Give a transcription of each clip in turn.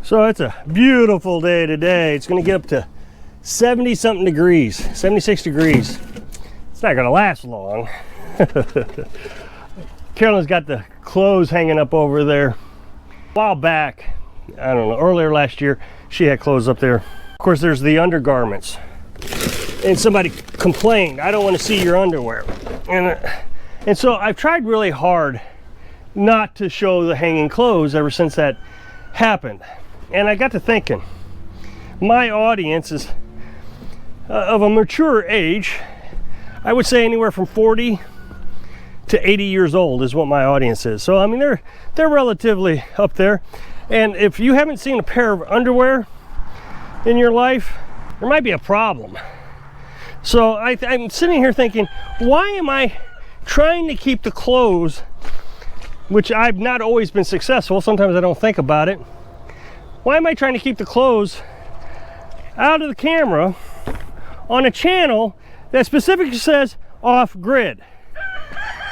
So it's a beautiful day today. It's going to get up to 70 something degrees, 76 degrees. It's not going to last long. Carolyn's got the clothes hanging up over there. A while back, I don't know, earlier last year, she had clothes up there. Of course, there's the undergarments. And somebody complained, I don't want to see your underwear. And so I've tried really hard not to show the hanging clothes ever since that happened. And I got to thinking, my audience is of a mature age. I would say anywhere from 40 to 80 years old is what my audience is. So I mean, they're relatively up there. And if you haven't seen a pair of underwear in your life, there might be a problem. So I'm sitting here thinking, why am I trying to keep the clothes, which I've not always been successful, sometimes I don't think about it. Why am I trying to keep the clothes out of the camera on a channel that specifically says off grid?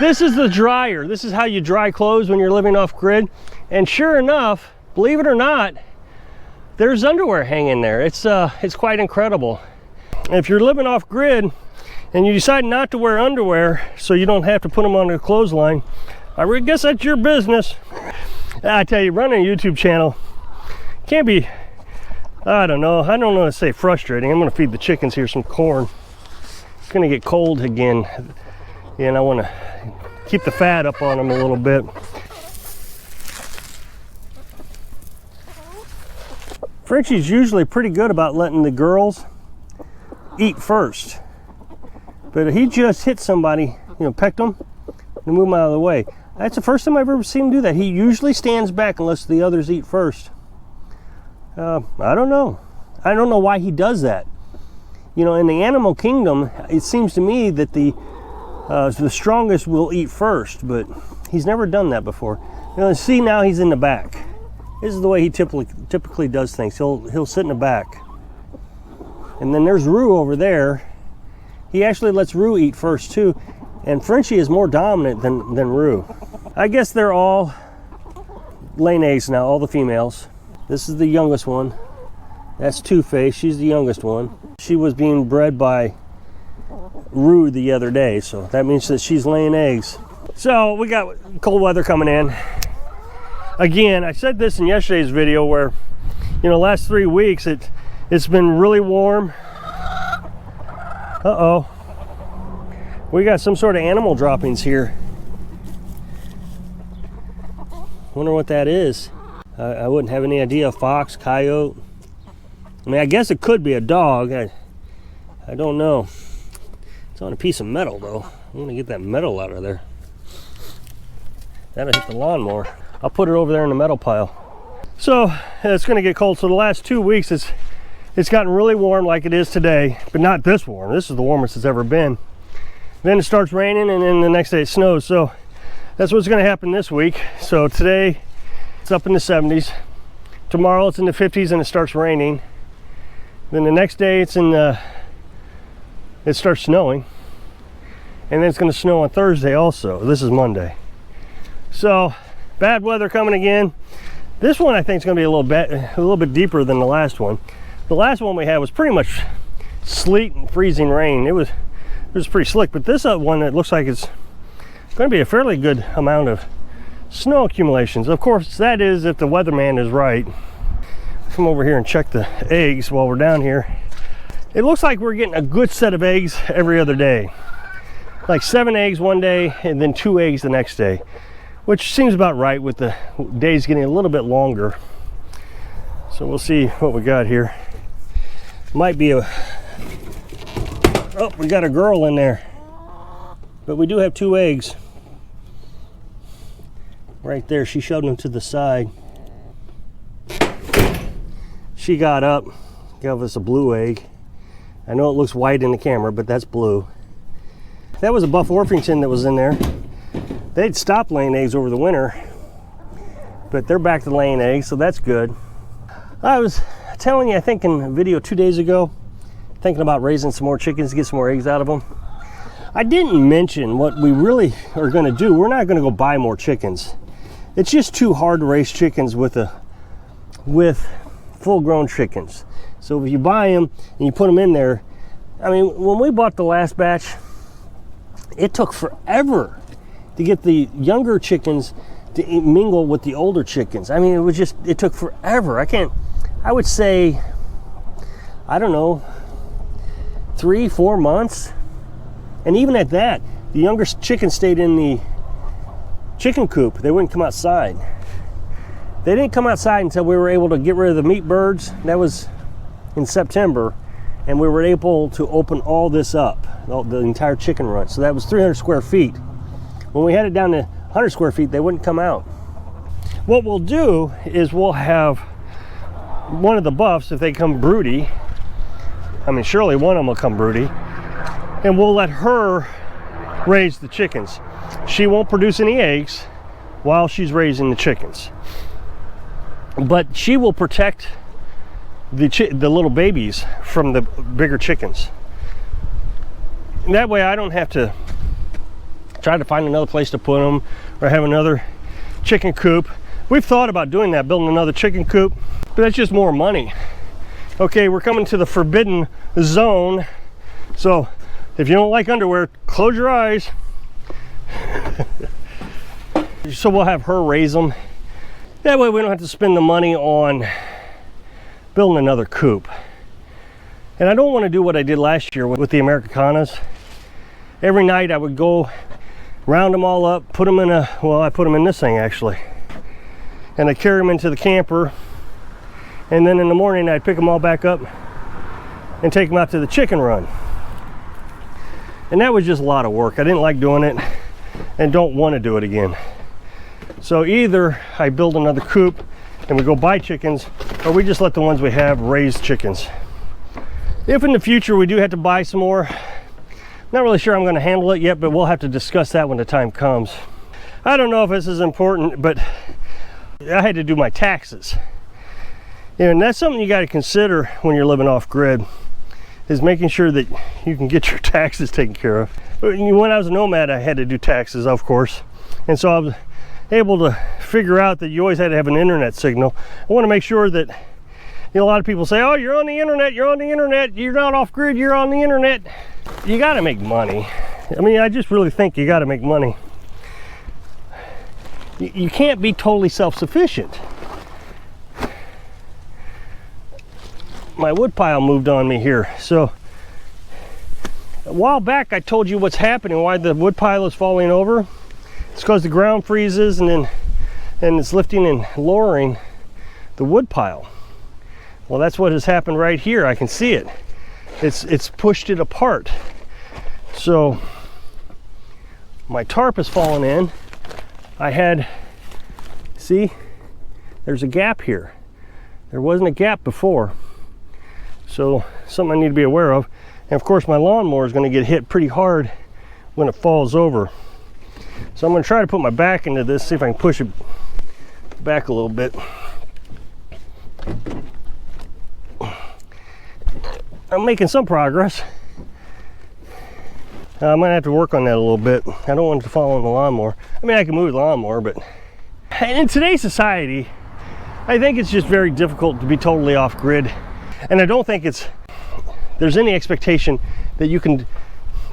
This is the dryer. This is how you dry clothes when you're living off grid. And sure enough, believe it or not, there's underwear hanging there. It's quite incredible. If you're living off grid and you decide not to wear underwear so you don't have to put them on the clothesline, I guess that's your business. I tell you, running a YouTube channel can be, I don't know how to say frustrating. I'm going to feed the chickens here some corn. It's going to get cold again, and I want to keep the fat up on them a little bit. Frenchie's usually pretty good about letting the girls eat first, but he just hit somebody, pecked them and moved them out of the way. That's the first time I've ever seen him do that. He usually stands back unless the others eat first. I don't know why he does that. In the animal kingdom, it seems to me that the strongest will eat first, but he's never done that before. See, now he's in the back. This is the way he typically does things. He'll sit in the back. And then there's Rue over there. He actually lets Rue eat first too. And Frenchie is more dominant than Rue. I guess they're all laying eggs now, all the females. This is the youngest one. That's Two-Face. She's the youngest one. She was being bred by Rue the other day, so that means that she's laying eggs. So we got cold weather coming in. Again, I said this in yesterday's video where, last 3 weeks it's been really warm. Uh-oh. We got some sort of animal droppings here. Wonder what that is. I wouldn't have any idea. Fox, coyote. I mean, I guess it could be a dog. I don't know. It's on a piece of metal though. I'm gonna get that metal out of there. That'll hit the lawnmower. I'll put it over there in the metal pile. So it's gonna get cold. So the last 2 weeks it's gotten really warm like it is today, but not this warm. This is the warmest it's ever been. Then it starts raining and then the next day it snows. So that's what's gonna happen this week. So today it's up in the 70s. Tomorrow it's in the 50s and it starts raining. Then the next day it starts snowing. And then it's gonna snow on Thursday also. This is Monday. So bad weather coming again. This one I think is gonna be a little bit deeper than the last one. The last one we had was pretty much sleet and freezing rain. It was pretty slick, but this one, it looks like it's going to be a fairly good amount of snow accumulations. Of course, that is if the weatherman is right. Come over here and check the eggs while we're down here. It looks like we're getting a good set of eggs every other day. Like 7 eggs one day and then 2 eggs the next day, which seems about right with the days getting a little bit longer. So we'll see what we got here. Might be oh, we got a girl in there, but we do have 2 eggs right there. She shoved them to the side. She got up, gave us a blue egg. I know it looks white in the camera, but that's blue. That was a Buff Orpington that was in there. They'd stopped laying eggs over the winter, but they're back to laying eggs, so that's good. I was telling you, I think in a video 2 days ago, thinking about raising some more chickens to get some more eggs out of them. I didn't mention what we really are going to do. We're not going to go buy more chickens. It's just too hard to raise chickens with a with full-grown chickens. So if you buy them and you put them in there, I mean, when we bought the last batch, it took forever to get the younger chickens to mingle with the older chickens. I mean, it took forever. I would say, I don't know, 3-4 months. And even at that, the younger chickens stayed in the chicken coop. They wouldn't come outside. They didn't come outside until we were able to get rid of the meat birds. That was in September. And we were able to open all this up, the entire chicken run. So that was 300 square feet. When we had it down to 100 square feet, they wouldn't come out. What we'll do is we'll have one of the buffs, if they come broody, I mean, surely one of them will come broody, and we'll let her raise the chickens. She won't produce any eggs while she's raising the chickens, but she will protect the little babies from the bigger chickens. And that way I don't have to try to find another place to put them or have another chicken coop. We've thought about doing that, building another chicken coop, but that's just more money. Okay, we're coming to the forbidden zone. So if you don't like underwear, close your eyes. So we'll have her raise them. That way we don't have to spend the money on building another coop. And I don't want to do what I did last year with the Americanas. Every night I would go round them all up, put them in I put them in this thing actually. And I carry them into the camper. And then in the morning I'd pick them all back up and take them out to the chicken run. And that was just a lot of work. I didn't like doing it and don't want to do it again. So either I build another coop and we go buy chickens, or we just let the ones we have raise chickens. If in the future we do have to buy some more, not really sure I'm going to handle it yet, but we'll have to discuss that when the time comes. I don't know if this is important, but I had to do my taxes. And that's something you got to consider when you're living off grid, is making sure that you can get your taxes taken care of. When I was a nomad, I had to do taxes, of course. And so I was able to figure out that you always had to have an internet signal. I want to make sure that, a lot of people say, oh, you're on the internet, you're not off grid, you're on the internet. You got to make money. I mean, I just really think you got to make money. You can't be totally self-sufficient. My wood pile moved on me here. So a while back I told you what's happening, why the wood pile is falling over. It's because the ground freezes and it's lifting and lowering the wood pile. Well, that's what has happened right here. I can see it. It's pushed it apart. So my tarp has fallen in. I had, see, there's a gap here. There wasn't a gap before. So something I need to be aware of. And of course my lawnmower is going to get hit pretty hard when it falls over. So I'm going to try to put my back into this, see if I can push it back a little bit. I'm making some progress. I might have to work on that a little bit. I don't want it to fall on the lawnmower. I mean, I can move the lawnmower, but in today's society, I think it's just very difficult to be totally off grid. And I don't think there's any expectation that you can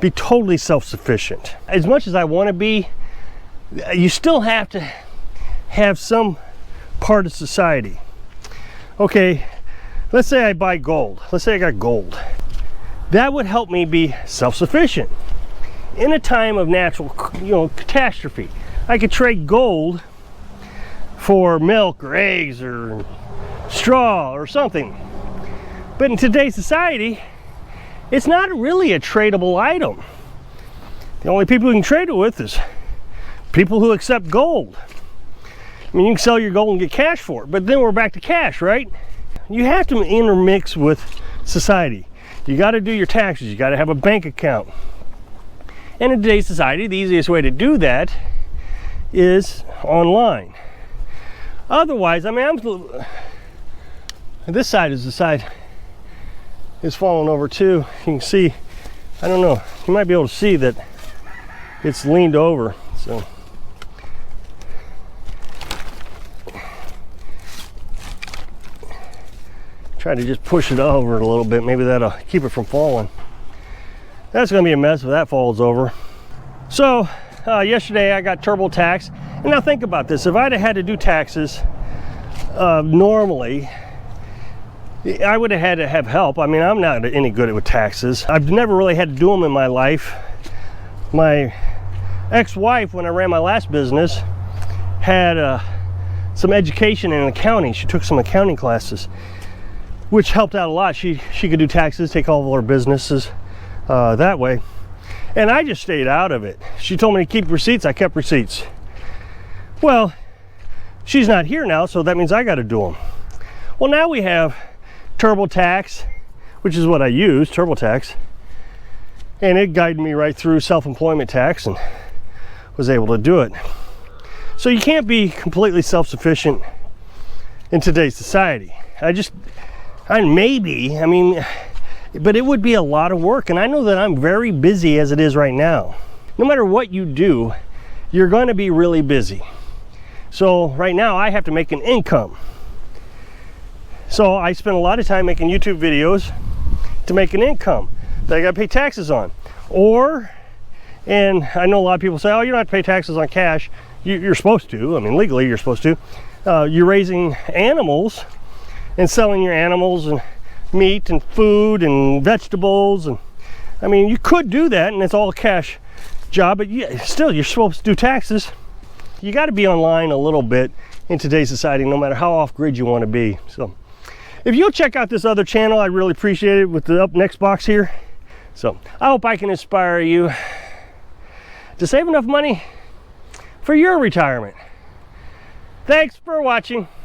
be totally self-sufficient. As much as I want to be, you still have to have some part of society. Okay, let's say I buy gold. Let's say I got gold. That would help me be self-sufficient. In a time of natural, catastrophe, I could trade gold for milk or eggs or straw or something. But in today's society, it's not really a tradable item. The only people you can trade it with is people who accept gold. I mean, you can sell your gold and get cash for it, but then we're back to cash, right? You have to intermix with society. You got to do your taxes. You got to have a bank account. And in today's society, the easiest way to do that is online. Otherwise, I mean, this side is the side is falling over too. You can see, I don't know, you might be able to see that it's leaned over. So Try to just push it over a little bit. Maybe that'll keep it from falling. That's gonna be a mess if that falls over. So yesterday I got TurboTax, and now think about this. If I'd have had to do taxes normally, I would have had to have help. I mean, I'm not any good with taxes. I've never really had to do them in my life. My ex-wife, when I ran my last business, had some education in accounting. She took some accounting classes, which helped out a lot. She could do taxes, take all of our businesses that way. And I just stayed out of it. She told me to keep receipts, I kept receipts. Well, she's not here now, so that means I gotta do them. Well, now we have TurboTax, which is what I use, TurboTax. And it guided me right through self-employment tax and was able to do it. So you can't be completely self-sufficient in today's society. I mean, but it would be a lot of work, and I know that I'm very busy as it is right now. No matter what you do, you're going to be really busy. So right now I have to make an income. So I spend a lot of time making YouTube videos to make an income that I got to pay taxes on. And I know a lot of people say, oh, you don't have to pay taxes on cash. You're supposed to. I mean, legally you're supposed to. You're raising animals and selling your animals and meat and food and vegetables, and I mean, you could do that and it's all a cash job, but still you're supposed to do taxes. You got to be online a little bit in today's society, no matter how off grid you want to be. So if you'll check out this other channel, I'd really appreciate it with the up next box here. So I hope I can inspire you to save enough money for your retirement. Thanks for watching.